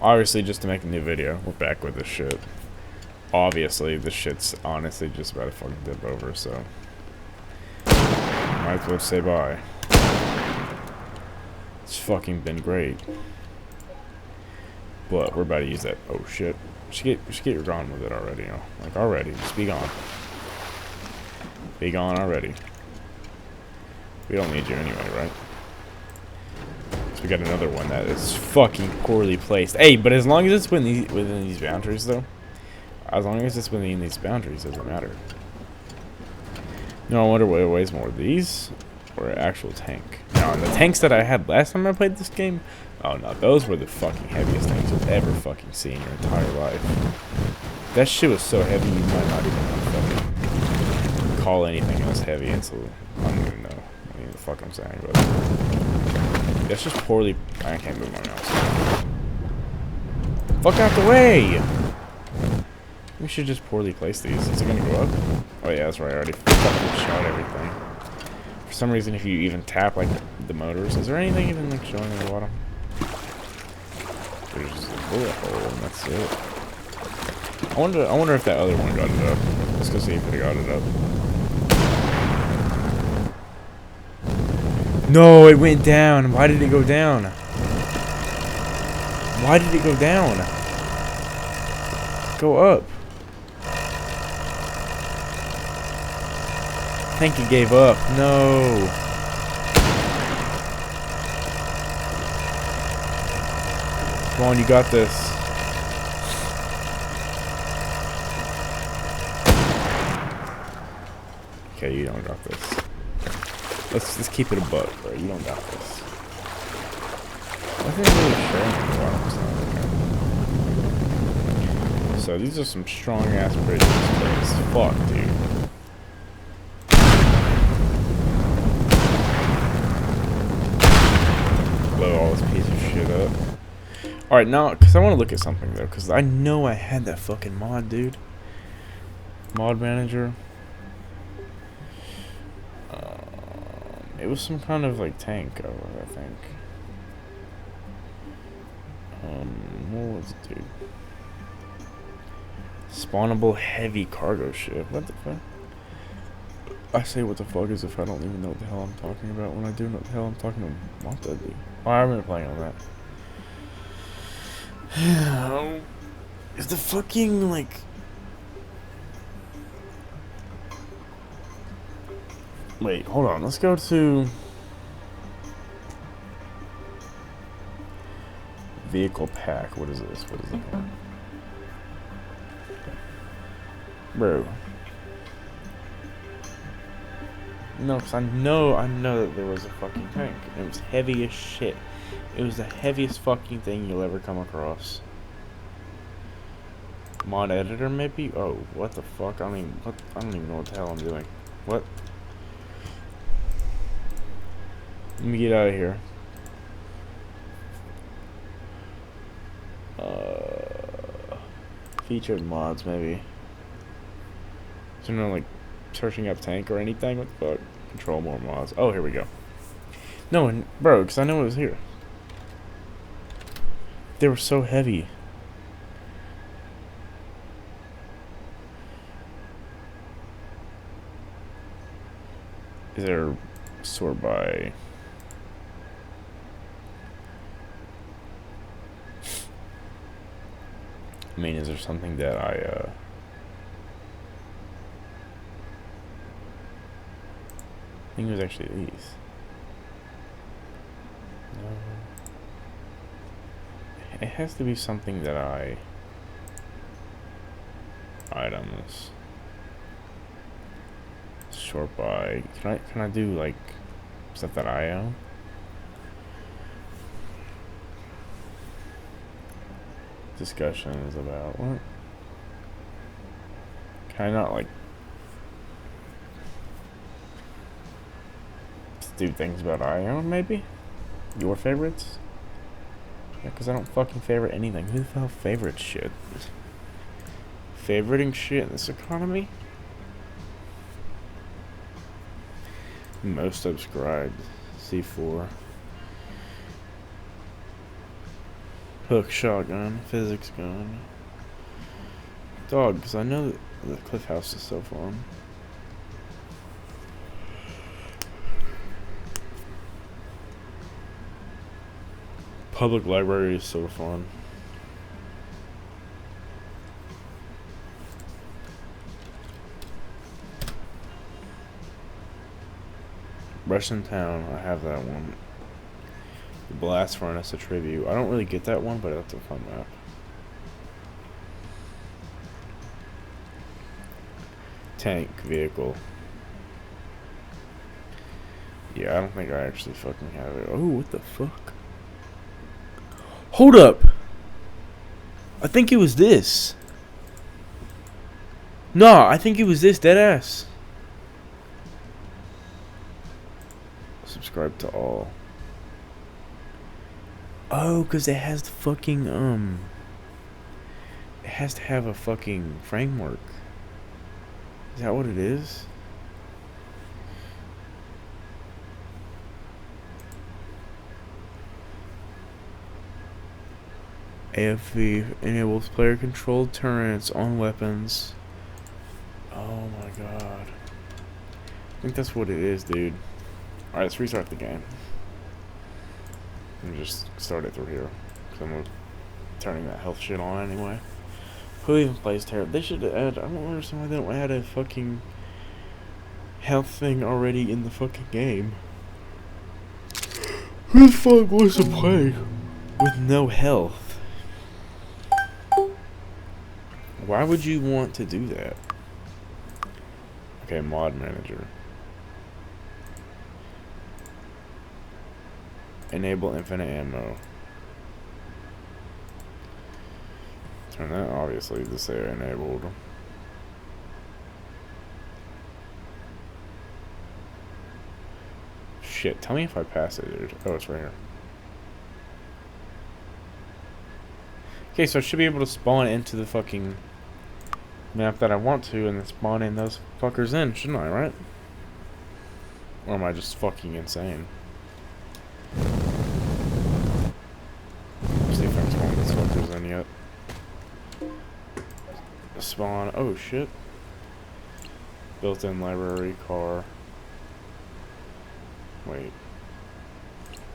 Obviously, just to make a new video, we're back with this shit. Obviously, this shit's honestly just about to fucking dip over, so might as well say bye. It's fucking been great. But we're about to use that. Oh shit. Just get your gone with it already, you know. Like already. Just be gone. Be gone already. We don't need you anyway, right? So we got another one that is fucking poorly placed. Hey, but as long as it's within these boundaries though. As long as it's within these boundaries, doesn't matter. No, I wonder what it weighs more, these or an actual tank. Now, the tanks that I had last time I played this game, oh no, those were the fucking heaviest tanks you'll ever fucking see in your entire life. That shit was so heavy you might not even fucking call anything else heavy until I don't even know what the fuck I'm saying, but that's just poorly. I can't move my mouse. Fuck out the way! We should just poorly place these. Is it gonna go up? Oh yeah, that's right. I already fucking shot everything. For some reason, if you even tap like the motors, is there anything even like showing in the bottom? There's just a bullet hole, and that's it. I wonder if that other one got it up. Let's go see if it got it up. No, it went down. Why did it go down? Why did it go down? Go up. I think he gave up. No. Come on, you got this. Okay, you don't got this. Let's keep it a buck, bro. You don't got this. Nothing really showing. So these are some strong ass bridges. As fuck, dude. Blow all this piece of shit up. Alright, now, because I want to look at something, though, because I know I had that fucking mod, dude. Mod manager. It was some kind of, like, tank, I think. What was it, dude? Spawnable heavy cargo ship. What the fuck? I say what the fuck as if I don't even know what the hell I'm talking about when I do know what the hell I'm talking about. That dude. Oh, I remember playing on that. Is the fucking like wait, hold on, let's go to vehicle pack. What is this? What is it? Bro. No, because I know that there was a fucking tank. And it was heavy as shit. It was the heaviest fucking thing you'll ever come across. Mod editor, maybe? Oh, what the fuck? I don't even know what the hell I'm doing. What? Let me get out of here. Featured mods, maybe. So no, like, searching up tank or anything? What the fuck? Control more mods. Oh, here we go. No, bro, because I know it was here. They were so heavy. Is there sort by? I mean, is there something that I think it was actually these. No. It has to be something that items. Short by. Can I do like stuff that I own? Discussions about what? Can I not like do things about I own, maybe? Your favorites? Yeah, because I don't fucking favorite anything. Who the hell favorites shit? Favoriting shit in this economy? Most subscribed. C4. Hook shotgun, physics gun. Dog, because I know that the cliff house is so fun. Public library is so fun. Russian Town, I have that one. The Blast Furnace, a tribute. I don't really get that one, but that's a fun map. Tank vehicle. Yeah, I don't think I actually fucking have it. Oh, what the fuck? Hold up! I think it was this. Nah, I think it was this, deadass. Subscribe to all. Oh, because it has the fucking, it has to have a fucking framework. Is that what it is? AFV enables player controlled turrets on weapons. Oh my god. I think that's what it is, dude. Alright, let's restart the game. And just start it through here. Because I'm turning that health shit on anyway. Who even plays Teardown? They should add. I don't understand why they don't add a fucking health thing already in the fucking game. Who the fuck wants to play with no health? Why would you want to do that? Okay, mod manager. Enable infinite ammo. Turn that obviously to say enabled. Shit, tell me if I pass it, dude. Oh, it's right here. Okay, so I should be able to spawn into the fucking map that I want to and then spawn in those fuckers in, shouldn't I, right? Or am I just fucking insane? See if I can spawn these fuckers in yet. Spawn. Oh shit. Built-in library, car. Wait.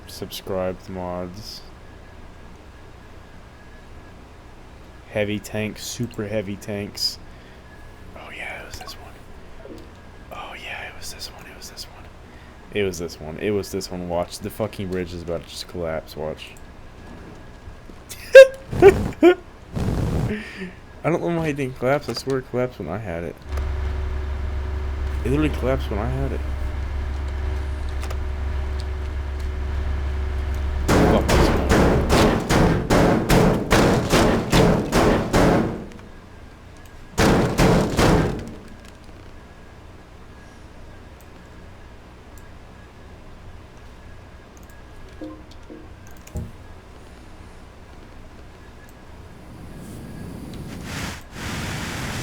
Subscribe to mods. Heavy tanks, super heavy tanks. Oh yeah, it was this one. Oh yeah, it was this one. It was this one. It was this one. It was this one. Watch. The fucking bridge is about to just collapse. Watch. I don't know why it didn't collapse. I swear it collapsed when I had it. It literally collapsed when I had it. Fuck this one.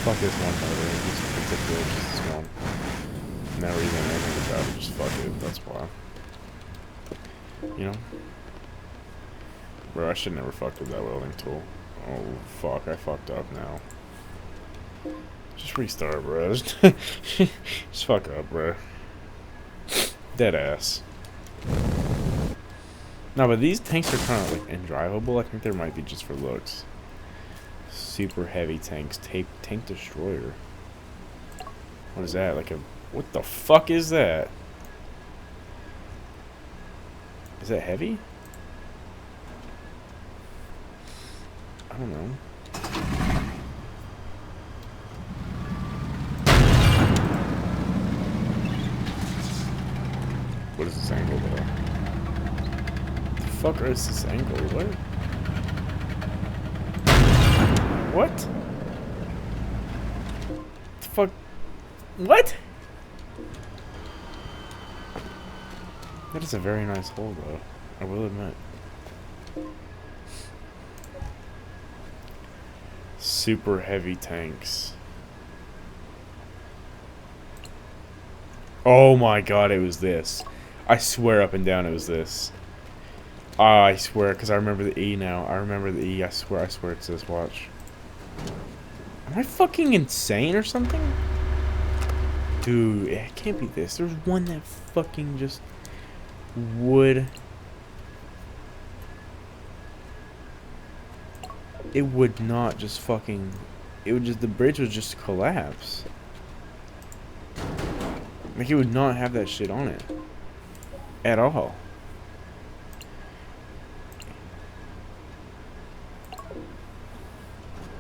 Fuck this one, by the way. Just particular, just this one. Never even anything about it, just fuck it, that's why. You know? Bro, I should never fucked with that welding tool. Oh, fuck, I fucked up now. Just restart, bro. Just fuck up, bro. Dead ass. No, but these tanks are kind of like undrivable. I think there might be just for looks. Super heavy tanks. Tank destroyer. What is that? Like a... What the fuck is that? Is that heavy? I don't know. What is this angle though? What the fuck is this angle? What? What? The fuck? What? That is a very nice hole, though. I will admit. Super heavy tanks. Oh my god, it was this. I swear up and down it was this. Oh, I swear, because I remember the E now. I remember the E. I swear it says watch. Am I fucking insane or something? Dude, it can't be this. There's one that fucking just would... It would not just fucking... It would just... The bridge would just collapse. Like, it would not have that shit on it. At all.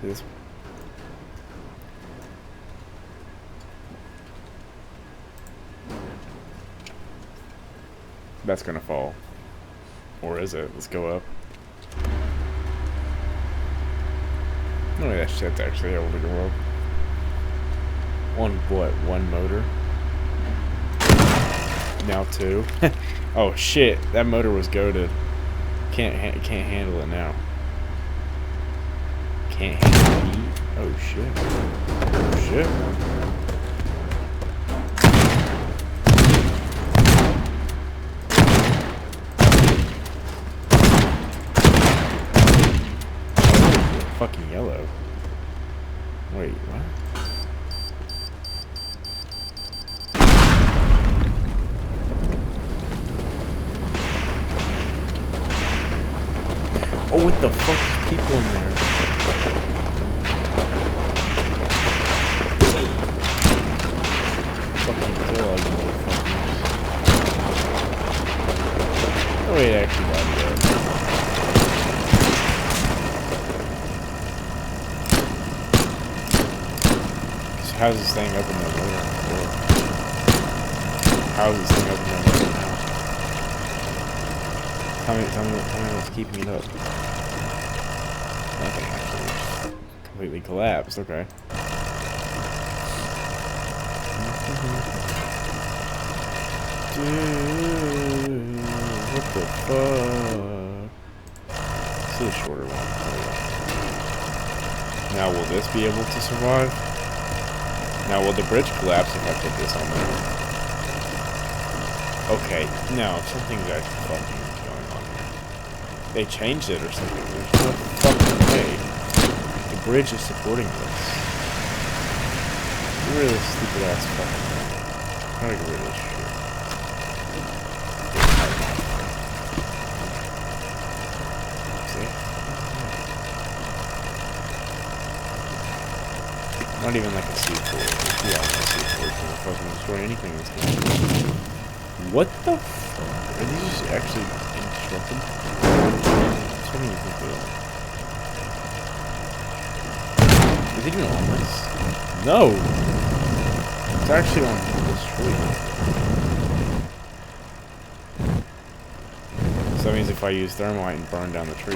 This... That's gonna fall. Or is it? Let's go up. No way that shit's actually able to go up. On what? One motor? Now two? Oh shit, that motor was goated. Can't handle it now. Can't handle the heat? Oh shit. Oh shit. Fucking yellow. Wait, what? Oh, what the fuck is people in there? Fucking kill all you motherfuckers. Oh wait, actually got it. How's this thing up in the motor? How's this thing up in the motor now? Tell me what's keeping it up. Nothing actually. Completely collapsed, okay. Dude, what the fuck? This is a shorter one. Now will this be able to survive? Now, will the bridge collapse if I put this on there? Okay, no, something's actually fucking going on here. They changed it or something. There's no fucking way. The bridge is supporting this. Really stupid ass fucking thing. How do I get rid of this shit? Not even like a C4. Yeah, a C4 can fucking destroy anything in this game. What the fuck? Are these just actually indestructible? So many people. Is it even on this? No! It's actually on this tree. So that means if I use thermite and burn down the tree.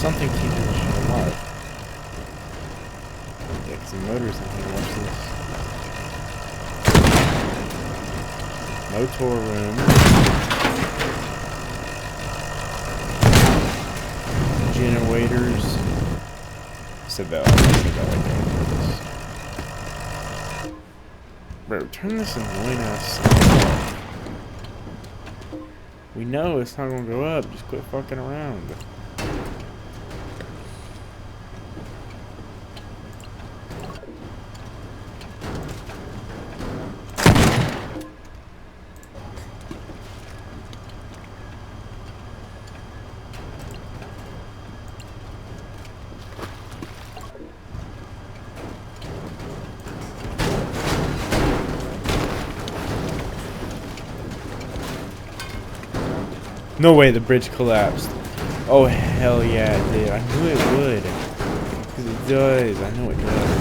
Something keeping this shit alive. Yeah, because the motor's in here. Watch this. Motor room. Generators. Said that like that. Bro, turn this annoying ass sound off. We know it's not gonna go up. Just quit fucking around. No way the bridge collapsed. Oh, hell yeah, it did. I knew it would. Because it does. I know it does.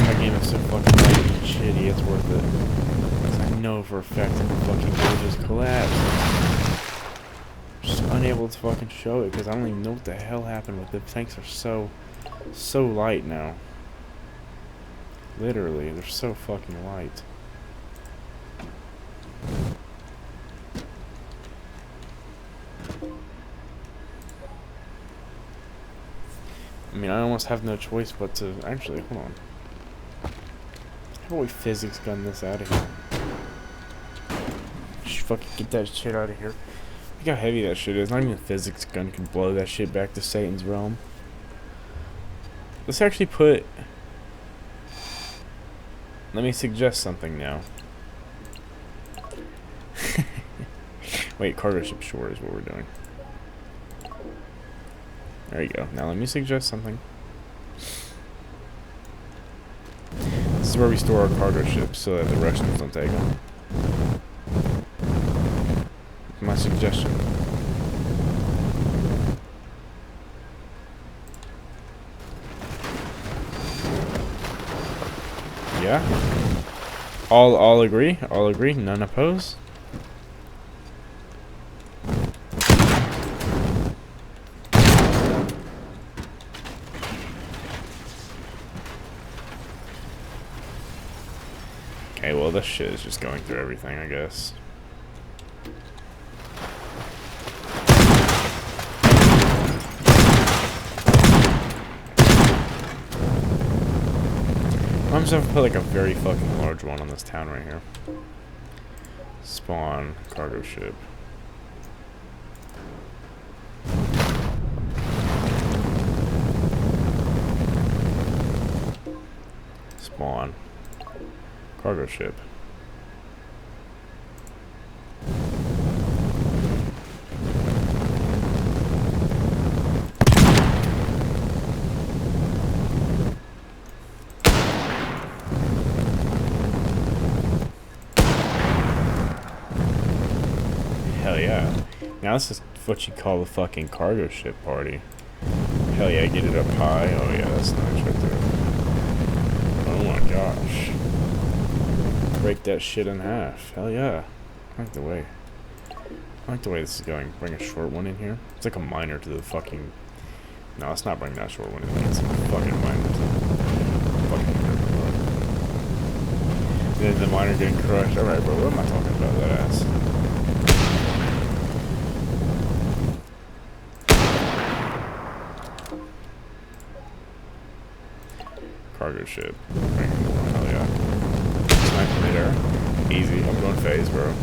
My game is so fucking shitty, it's worth it. I know for a fact that the fucking board just collapsed. Just unable to fucking show it because I don't even know what the hell happened with it. The tanks are so light now. Literally, they're so fucking light. I mean, I almost have no choice but to... Actually, hold on. How about we physics gun this out of here? Just fucking get that shit out of here. Look how heavy that shit is. Not even a physics gun can blow that shit back to Satan's realm. Let's actually put... Let me suggest something now. Wait, cargo ship shore is what we're doing. There you go. Now let me suggest something. This is where we store our cargo ships so that the Russians don't take them. My suggestion. Yeah? All agree? All agree? None oppose? Okay, well this shit is just going through everything, I guess. I'm just gonna put like a very fucking large one on this town right here. Spawn cargo ship. Spawn cargo ship. Hell yeah. Now this is what you call the fucking cargo ship party. Hell yeah, get it up high. Oh yeah, that's nice right there. Oh my gosh. Break that shit in half. Hell yeah. I like the way this is going. Bring a short one in here. It's like a minor to the fucking... No, let's not bring that short one in. It's a fucking minor to the fucking... Then the minor getting crushed. Alright, bro, what am I talking about, that ass? Cargo ship. Hell yeah. Sniper midair. Easy. I'm going phase, bro.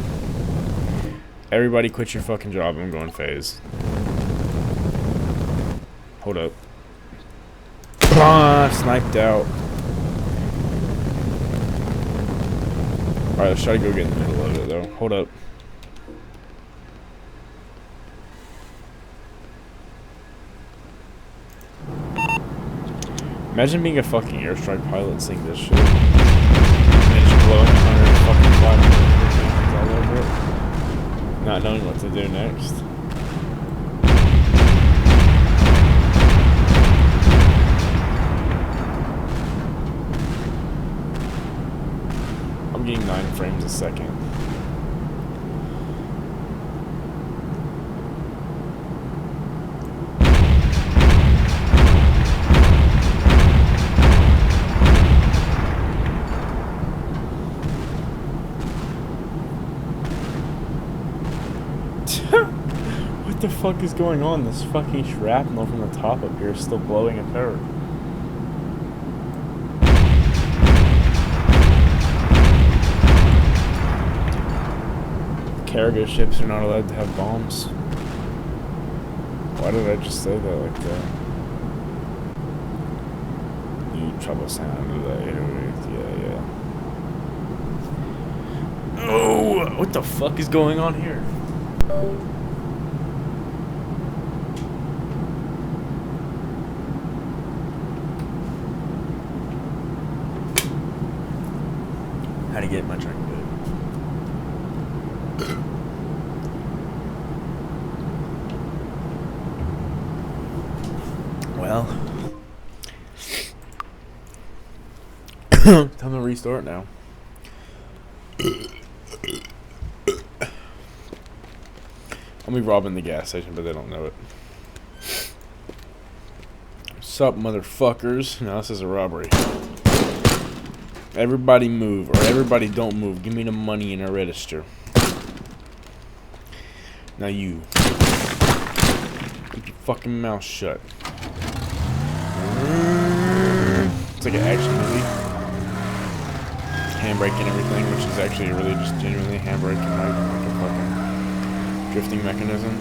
Everybody quit your fucking job. I'm going phase. Hold up. Ah, sniped out. Alright, let's try to go get in the middle of it, though. Hold up. Imagine being a fucking airstrike pilot and seeing this shit. And then just blowing 100 fucking 500 all over it. Not knowing what to do next. I'm getting 9 frames a second. What the fuck is going on? This fucking shrapnel from the top up here is still blowing apart. Cargo ships are not allowed to have bombs. Why did I just say that like that? You trouble sound of that 808, yeah. Oh, what the fuck is going on here? How to get my drink good. Well, time to restart now. I'll be robbing the gas station, but they don't know it. Sup, motherfuckers? Now this is a robbery. Everybody move, or everybody don't move. Give me the money in a register. Now you. Keep your fucking mouth shut. It's like an action movie. Handbrake and everything, which is actually really just genuinely handbrake and like a fucking drifting mechanism.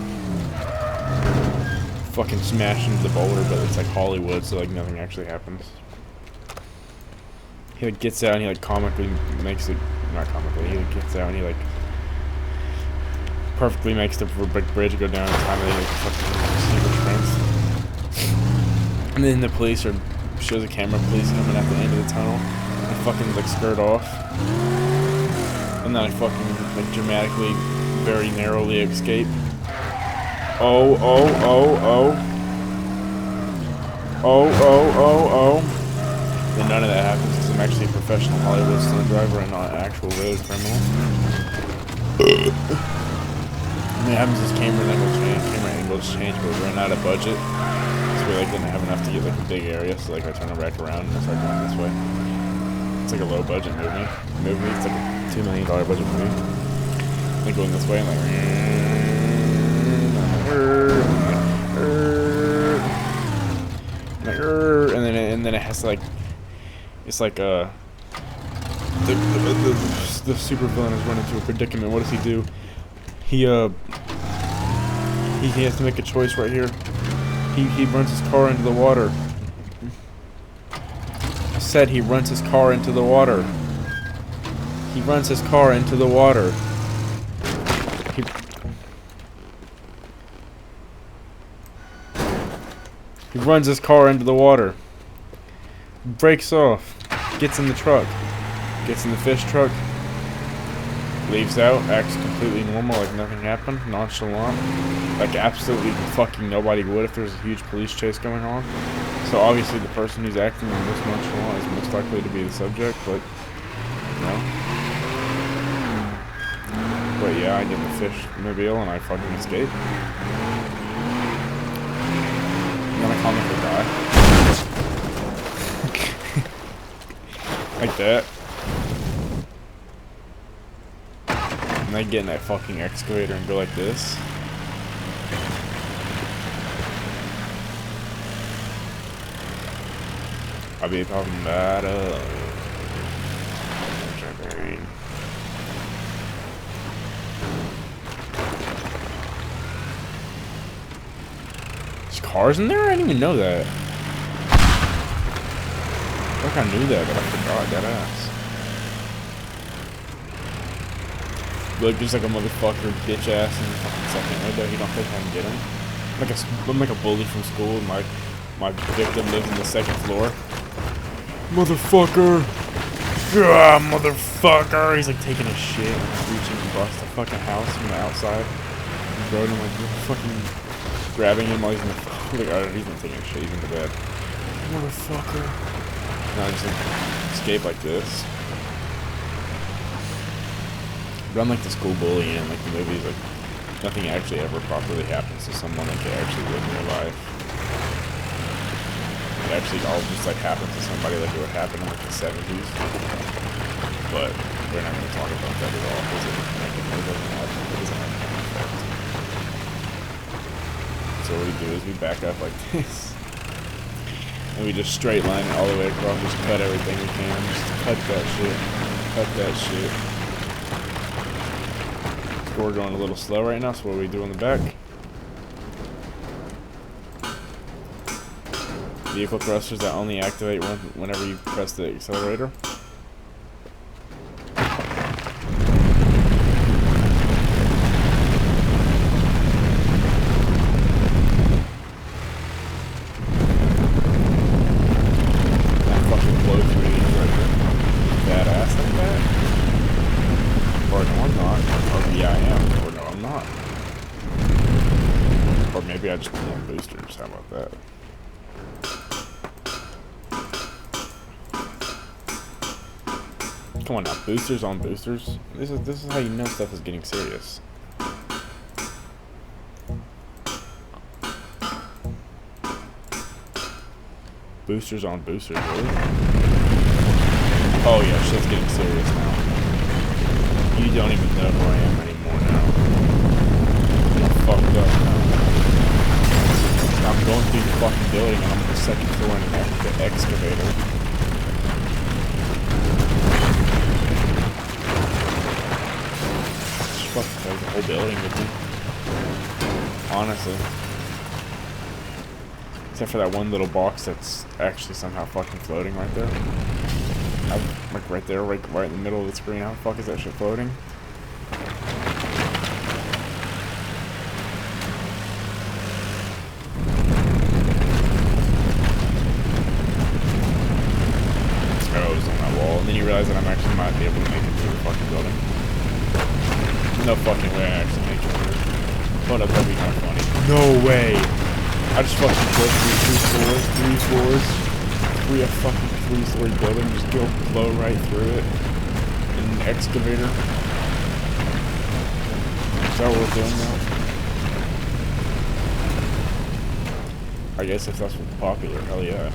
Fucking smash into the boulder, but it's like Hollywood, so like nothing actually happens. He like gets out and he like comically makes it, not comically, he like gets out and he like perfectly makes the bridge go down in time and he like fucking super sprints. And then the police shows a camera of police coming at the end of the tunnel. I fucking like skirt off. And then I fucking like dramatically, very narrowly escape. Oh. Then none of that happens because I'm actually a professional Hollywood stunt driver and not an actual road criminal. And it happens as camera angles change, but we ran out of budget. So we like didn't have enough to get like a big area, so like I turn it back around and I start going this way. It's like a low budget movie. It's like a $2 million budget movie. Then going this way and like and then it has to like, it's like the super villain has run into a predicament. What does he do? He has to make a choice right here. He runs his car into the water. I said he runs his car into the water. He runs his car into the water. He runs his car into the water. Breaks off. Gets in the truck. Gets in the fish truck. Leaves out. Acts completely normal, like nothing happened. Nonchalant. Like absolutely fucking nobody would if there's a huge police chase going on. So obviously the person who's acting the most nonchalant is most likely to be the subject, but no. But yeah, I get in the fish mobile and I fucking escape. And then I comically die. Like that. And I get in that fucking excavator and go like this. I'll be talking about there's cars in there? I didn't even know that. I think I knew that, but I forgot that ass. Like there's like a motherfucker bitch ass in the fucking second window. You don't think I can get him? I'm like a bully from school and my victim lives in the second floor. Motherfucker! Yeah, motherfucker! He's like taking a shit and reaching across the fucking house from the outside. And bro, I'm like fucking grabbing him while he's in the like, he's not taking a shit, he's in the bed. Motherfucker. And I just like escape like this. But I'm like the school bully and like the movies, like nothing actually ever properly happens to someone like it actually would in real life. It actually all just like happens to somebody like it would happen in like the 70s. But we're not going to talk about that at all because it doesn't have an effect. So what we do is we back up like this. And we just straight line it all the way across, just cut everything we can, just cut that shit, cut that shit. So we're going a little slow right now, so what do we do in the back? Vehicle thrusters that only activate whenever you press the accelerator. That fucking blow through these right here. Badass like that. Or no, I'm not. Or yeah, I am. Or no, I'm not. Or maybe I just want boosters. How about that? Come on now, boosters on boosters. This is how you know stuff is getting serious. Boosters on boosters, really? Oh yeah, shit's getting serious now. You don't even know who I am anymore now. I'm fucked up now. I'm going through the fucking building and I'm on the second floor in an excavator. Just fucking take the whole building with me. Honestly. Except for that one little box that's actually somehow fucking floating right there. Like right there, right in the middle of the screen. How the fuck is that shit floating? Oh, it was on that wall. And then you realize that I actually might be able to make it through the fucking building. No fucking way I actually make it through. Hold up, that'd be kind of funny. No way! I just fucking go through three floors, a fucking 3-story building, just go blow right through it in an excavator. Is that what we're doing now? I guess if that's what's popular, hell yeah.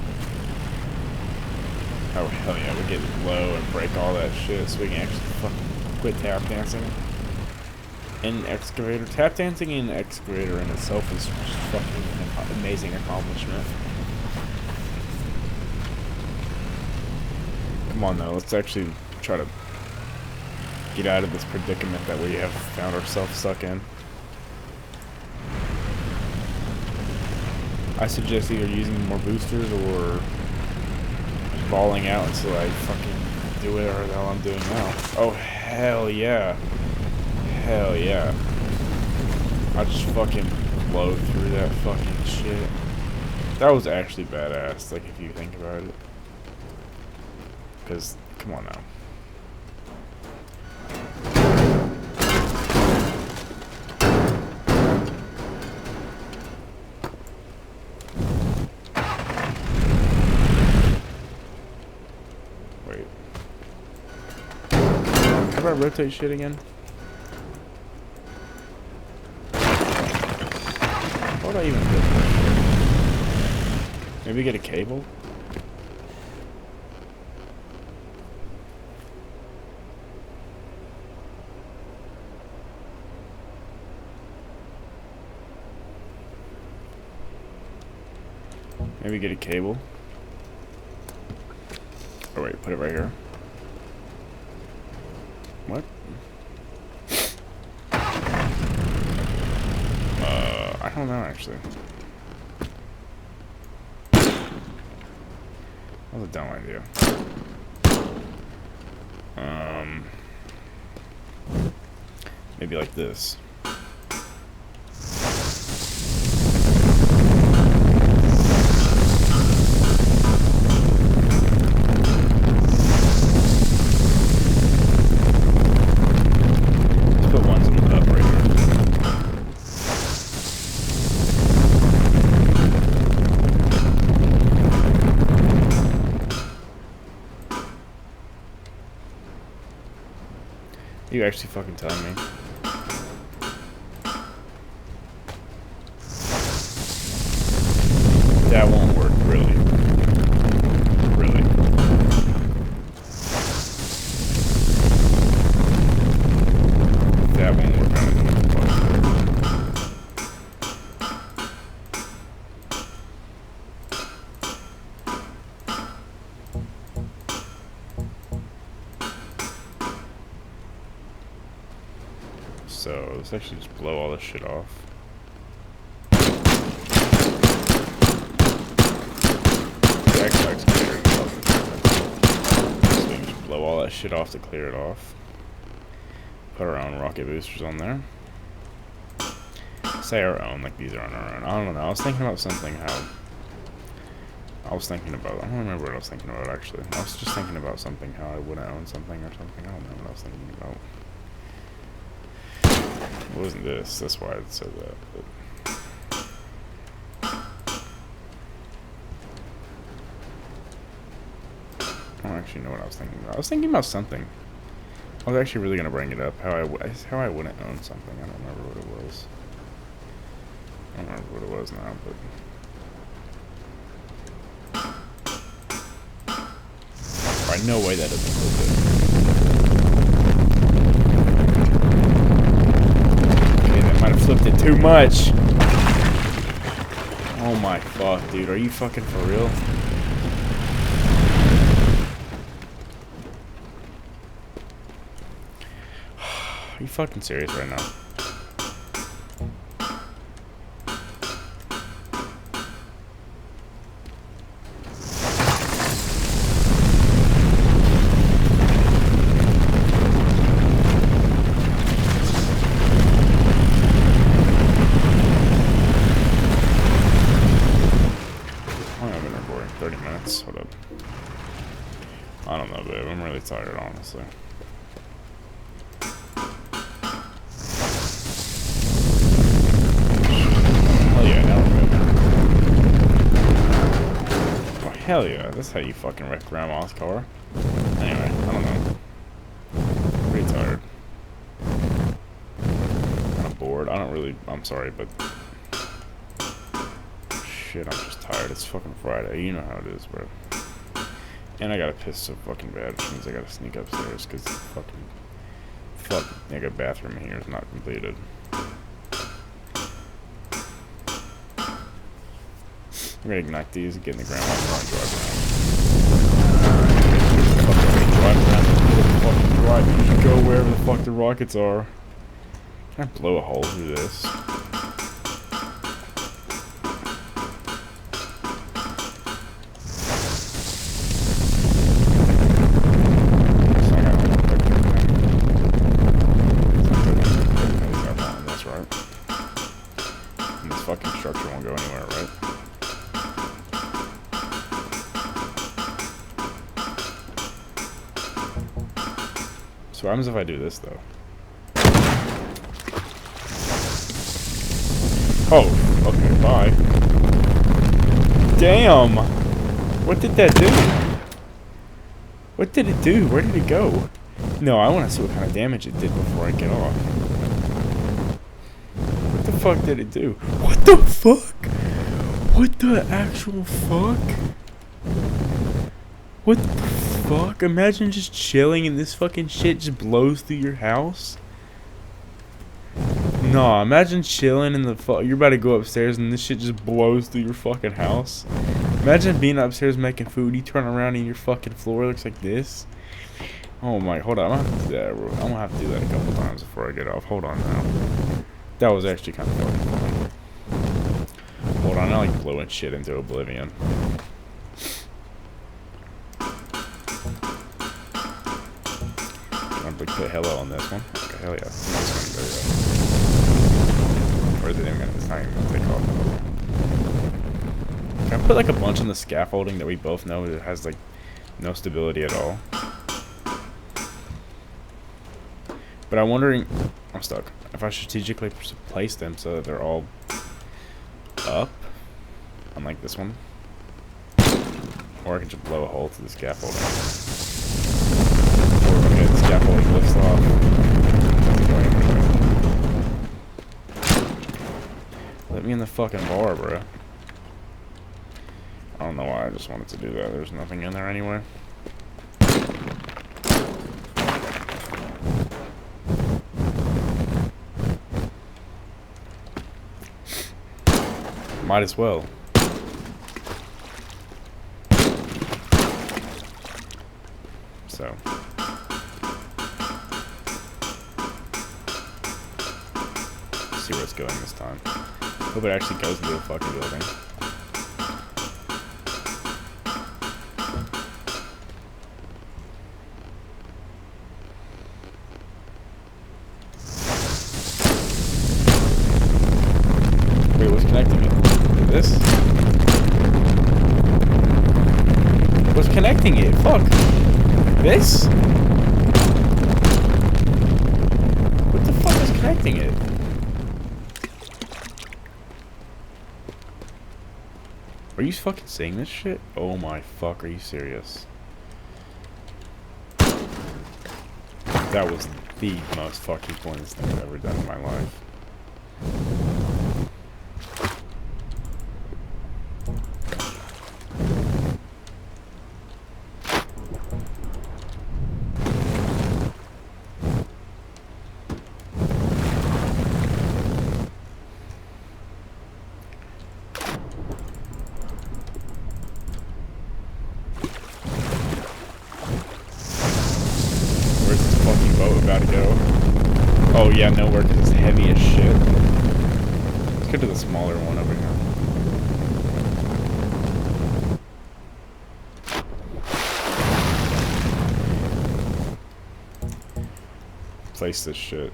Oh hell yeah, we get low and break all that shit so we can actually fucking quit tap dancing. In an excavator. Tap dancing in an excavator in itself is just fucking an amazing accomplishment. Come on now, let's actually try to get out of this predicament that we have found ourselves stuck in. I suggest either using more boosters or balling out until I fucking do whatever the hell I'm doing now. Oh hell yeah. Hell yeah. I just fucking blow through that fucking shit. That was actually badass, like, if you think about it. Because, come on now. Wait. How about rotate shit again? What do I even do? Maybe get a cable? Maybe get a cable? Oh wait, put it right here. What? I don't know actually. That was a dumb idea. Maybe like this. You actually fucking telling me? That won't work, really. Really. That won't work. So let's actually just blow all this shit off. So we just blow all that shit off to clear it off. Put our own rocket boosters on there. Say our own, like these are on our own. I don't know. I was thinking about something how. I don't remember what I was thinking about actually. I was just thinking about something how I wouldn't own something or something. I don't know what I was thinking about. It wasn't this. That's why I said that. But. Oh, actually know what I was thinking about. I was thinking about something. I was actually really gonna bring it up. How I wouldn't own something. I don't remember what it was. I don't remember what it was now, but right, no way that doesn't feel good. Okay, that might have flipped it too much. Oh my fuck, dude. Are you fucking for real? Are you fucking serious right now? I've been recording 30 minutes. Hold up. I don't know, babe. I'm really tired, honestly. Hell yeah, that's how you fucking wreck grandma's car. Anyway, I don't know. Pretty tired. Kind of bored. I'm sorry, but shit, I'm just tired. It's fucking Friday. You know how it is, bro. And I gotta piss so fucking bad, which means I gotta sneak upstairs because fuck, nigga, bathroom here is not completed. I'm gonna ignite these and get in the grandma's car and drive around. You should go wherever the fuck the rockets are. Can I blow a hole through this? That's right. And this fucking structure won't go anywhere, right? So what happens if I do this, though? Oh, okay, bye. Damn! What did that do? What did it do? Where did it go? No, I want to see what kind of damage it did before I get off. What the fuck did it do? What the fuck? What the actual fuck? What the fuck? Imagine just chilling and this fucking shit just blows through your house. Nah, imagine chilling in the you're about to go upstairs and this shit just blows through your fucking house. Imagine being upstairs making food, you turn around and your fucking floor looks like this. Oh my, hold on, I'm gonna have to do that. I'm gonna have to do that a couple times before I get off. Hold on now. That was actually kind of fucking fun. Hold on, I like blowing shit into oblivion. I'm gonna put hello on this one. Okay, hell yeah. This one, or is it even gonna, it's not even gonna take off. Can I put like a bunch on the scaffolding that we both know it has like no stability at all? But I'm wondering, I'm stuck, if I strategically place them so that they're all up, unlike this one. Or I can just blow a hole through the scaffolding. Or, okay, the scaffolding lifts off. Let me in the fucking bar, bro. I don't know why I just wanted to do that. There's nothing in there anyway. Might as well. So. See where it's going this time. Hope it actually goes into the fucking building. Wait, what's connecting it? This? What's connecting it? Fuck. This? What the fuck is connecting it? Are you fucking saying this shit? Oh my fuck, are you serious? That was the most fucking pointless thing I've ever done in my life. Where's this fucking boat about to go? Oh yeah, nowhere because it's heavy as shit. Let's go to the smaller one over here. Place this shit.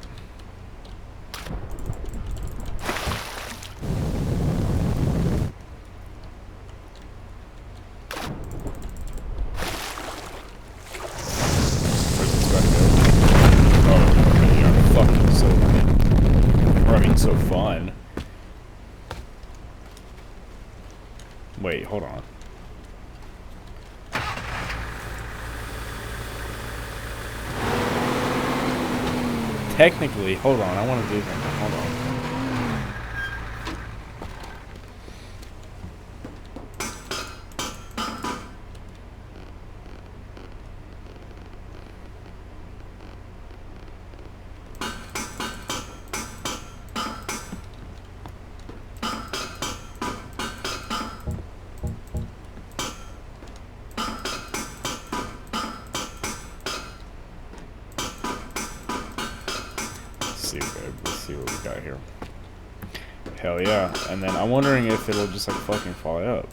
So fun. Wait, hold on. Technically, hold on, I want to do something. Hold on. Let's see what we got here. Hell yeah. And then I'm wondering if it'll just like fucking fly up.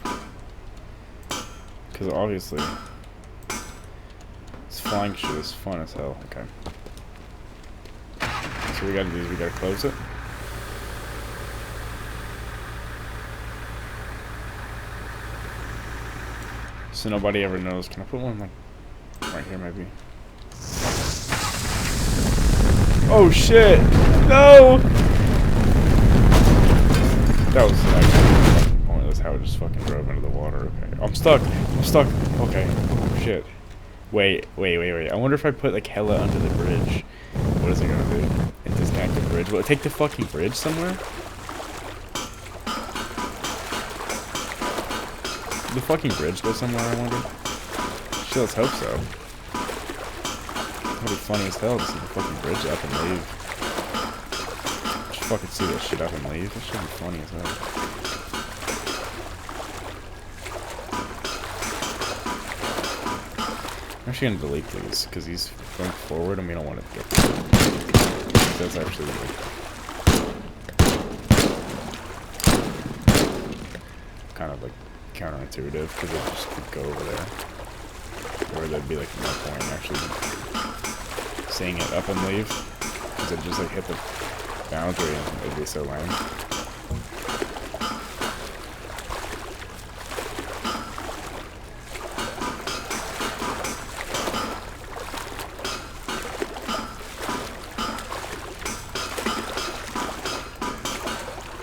Because obviously this flying shit is fun as hell. Okay. So what we gotta do is we gotta close it. So nobody ever knows. Can I put one like right here maybe? Oh shit! No! That was actually pointless how it just fucking drove into the water. Okay. I'm stuck. I'm stuck. Okay. Oh shit. Wait. I wonder if I put like hella under the bridge. What is it gonna do? It disconnect the bridge. Will it take the fucking bridge somewhere? Did the fucking bridge go somewhere, I wonder? Shit, let's hope so. That'd be funny as hell to see the fucking bridge up and leave. Just fucking see that shit up and leave. That should be funny as hell. I'm actually gonna delete these because he's going forward and we don't want to get. That's actually weird. Kind of like counterintuitive because it just could go over there. Or there'd be like no point actually seeing it up and leave, because it just like hit the boundary and it'd be so lame.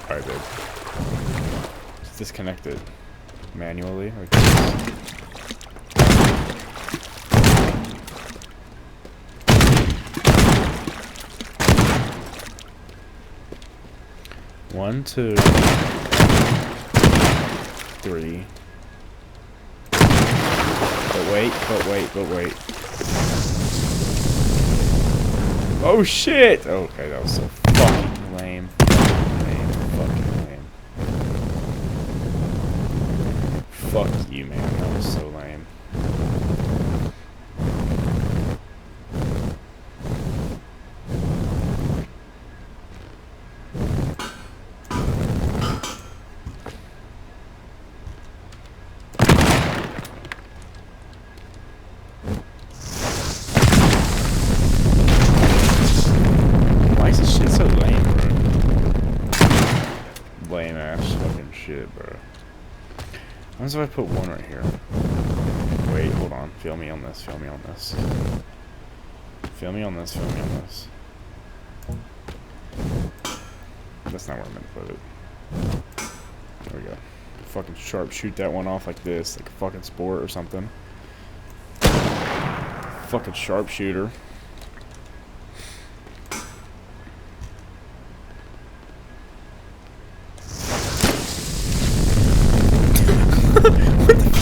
Alright, babe. Just disconnect it manually. Like this. One, two, three. But wait. Oh shit! Okay, that was so fucking lame. Fucking lame. Fuck you, man. That was so lame. Lame ass fucking shit, bro. What if I put one right here? Wait, hold on. Feel me on this. That's not where I'm gonna put it. There we go. Fucking sharpshoot that one off like this, like a fucking sport or something. Fucking sharpshooter.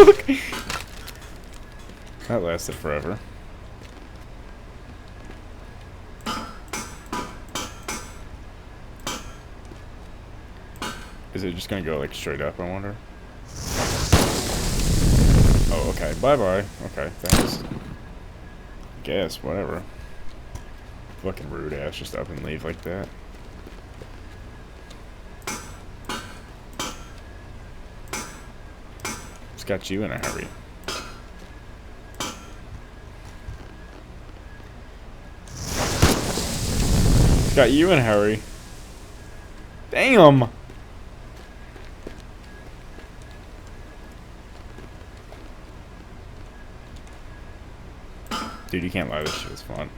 fuck? That lasted forever. Is it just gonna go like straight up, I wonder? Oh, okay. Bye-bye. Okay, thanks. Guess, whatever. Fucking rude ass, just up and leave like that. It's got you in a hurry. It's got you in a hurry. Damn! Dude, you can't lie, this shit is fun.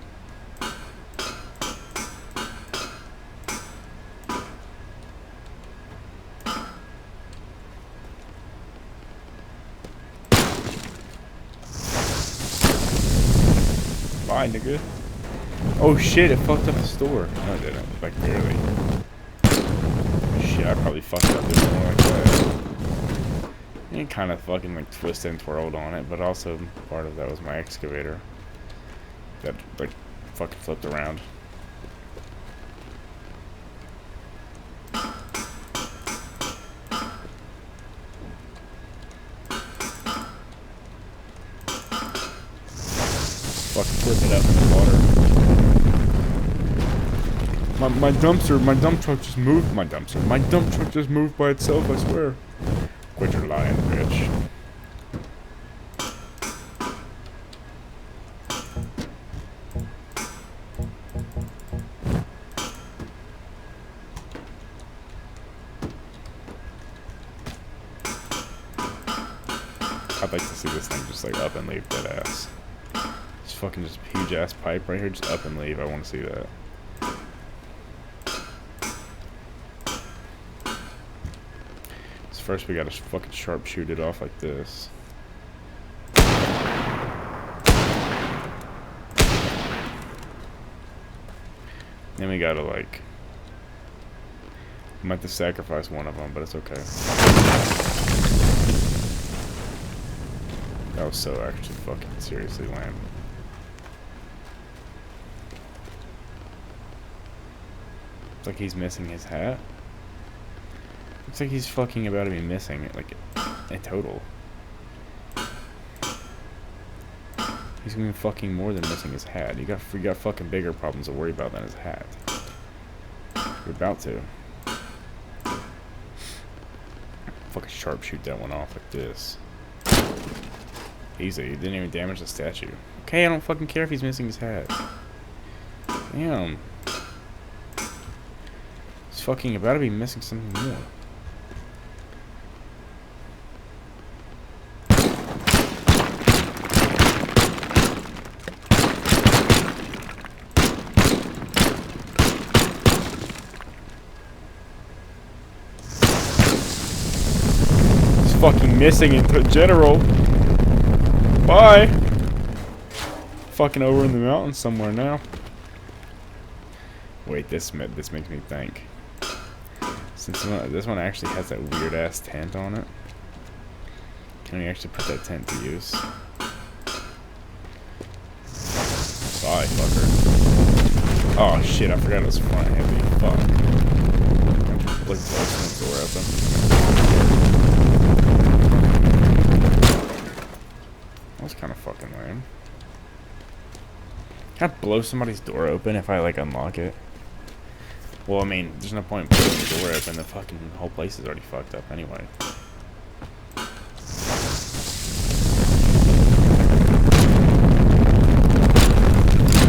Bye, nigga. Oh shit, it fucked up the store. No, it didn't. Like, barely. Shit, I probably fucked up doing more like that. It kind of fucking, like, twisted and twirled on it, but also part of that was my excavator. That, like, fucking flipped around. Fucking flip it up in the water. My dump truck just moved. My dump truck just moved by itself, I swear. Quit your lying, bitch. I'd like to see this thing just like up and leave dead ass. Just fucking just huge ass pipe right here, just up and leave. I want to see that. So first we gotta fucking sharpshoot it off like this. Then we gotta like, I might have to sacrifice one of them, but it's okay. That was so actually fucking seriously lame. It's like he's missing his hat. Looks like he's fucking about to be missing it, like in total. He's gonna be fucking more than missing his hat. You got fucking bigger problems to worry about than his hat. You're about to. Fucking sharpshoot that one off like this. Easy. You didn't even damage the statue. Okay, I don't fucking care if he's missing his hat. Damn. He's fucking about to be missing something more. He's fucking missing in general. Bye! Fucking over in the mountains somewhere now. Wait, this makes me think. Since this one actually has that weird ass tent on it, can we actually put that tent to use? Bye, fucker. Oh shit, I forgot it was front heavy. Fuck. Like, blow someone's door open. That was kind of fucking lame. Can I blow somebody's door open if I, like, unlock it? Well, I mean, there's no point in blowing the door open. The fucking whole place is already fucked up anyway.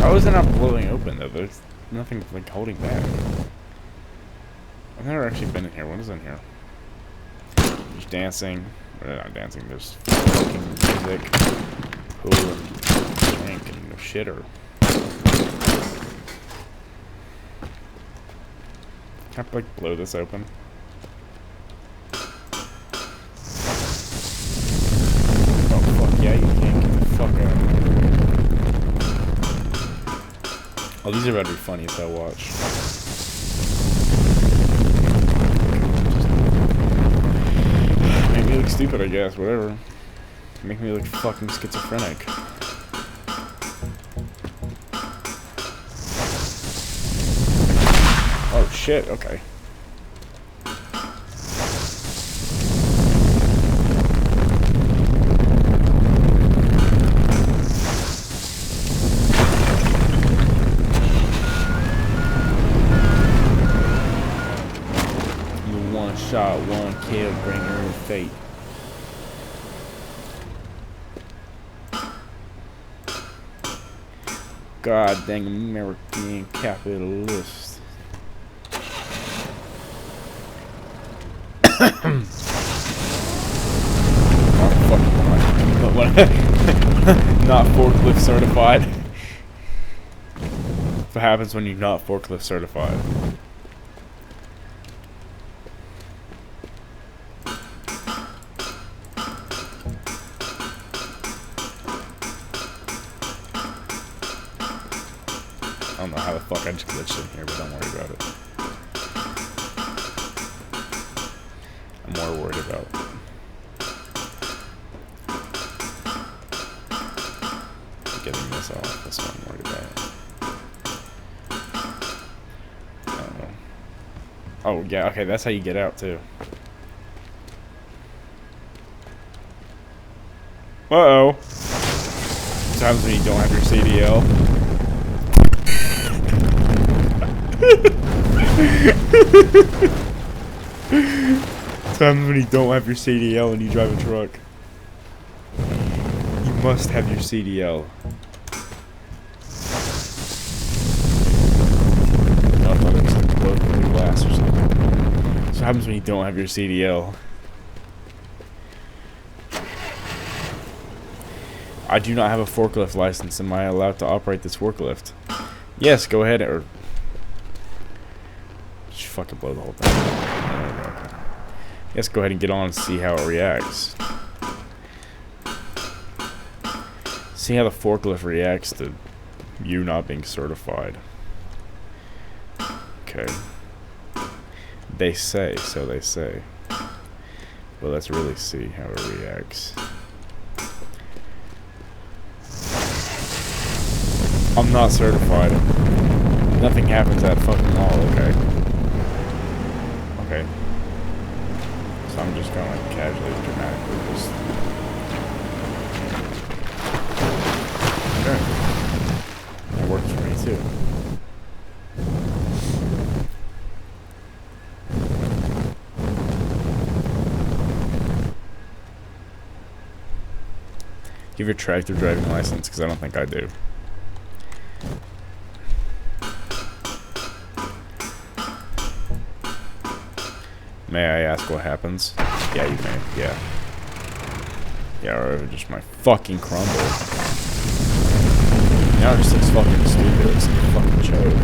How is it not blowing open, though? There's nothing, like, holding back. I've never actually been in here. What is in here? There's dancing. Or not dancing. There's fucking music. Pool and drink and no shitter. Can I, like, blow this open? Oh, fuck yeah, you can't. Get the fuck out. Oh, these are about to be funny if I watch. Maybe it looks stupid, I guess. Whatever. Make me look fucking schizophrenic. Oh shit, okay. You one shot, one kill, bringer of fate. God dang American capitalist. Oh, fuck. Not forklift certified. What happens when you're not forklift certified? I don't know how the fuck I just glitched in here, but don't worry about it. I'm more worried about getting this off. That's what I'm worried about. I don't know. Oh, yeah, okay, that's how you get out, too. Uh-oh. Sometimes when you don't have your CDL. Sometimes when you don't have your CDL and you drive a truck. You must have your CDL. I thought it was like broken glass or something. So happens when you don't have your CDL. I do not have a forklift license. Am I allowed to operate this forklift? Yes, go ahead or just fucking blow the whole thing. Okay. Yes, go ahead and get on and see how it reacts. See how the forklift reacts to you not being certified. Okay. They say, so they say. But let's really see how it reacts. I'm not certified. Nothing happens at fucking all, okay. Okay. So I'm just going like casually, dramatically, just... Okay. That works for me too. Give your tractor driving license, because I don't think I do. May I ask what happens? Yeah, you may. Yeah. Yeah, or it just might fucking crumble. Now it just looks fucking stupid. It looks like a fucking joke.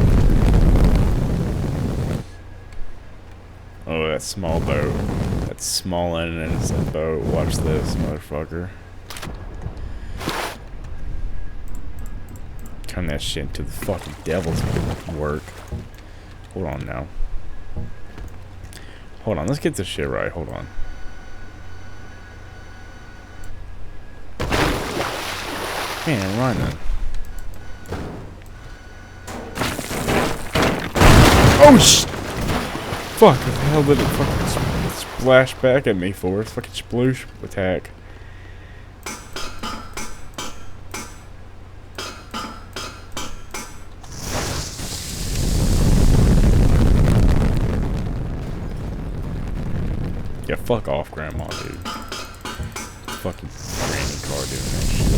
Oh, that small boat. That small end and it's a boat. Watch this, motherfucker. Turn that shit into the fucking devil's work. Hold on now. Hold on, let's get this shit right. Hold on. Man, run then. Oh fuck, what the hell did it fucking splash back at me for? It's fucking sploosh attack. Yeah, fuck off, Grandma, dude. Fucking granny car doing that shit.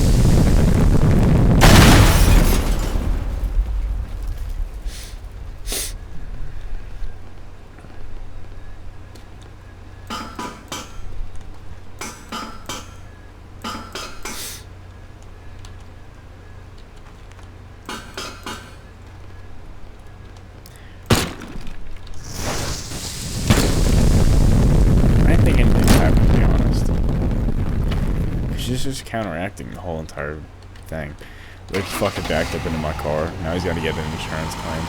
She's just counteracting the whole entire thing. Like fucking backed up into my car. Now he's gotta get an insurance claim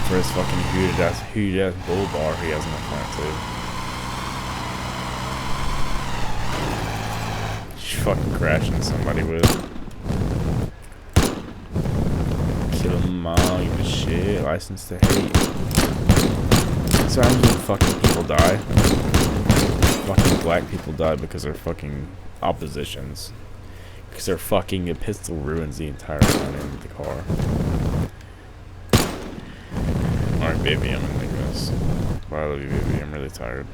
for his fucking huge ass bull bar he has in the front too. You fucking crashing somebody with. Kill them all, you shit. License to hate. So I'm when fucking people die. Fucking black people die because they're fucking oppositions. Because their fucking pistol ruins the entire front end of the car. Alright, baby, I'm gonna make this. Bye, I love you, baby. I'm really tired.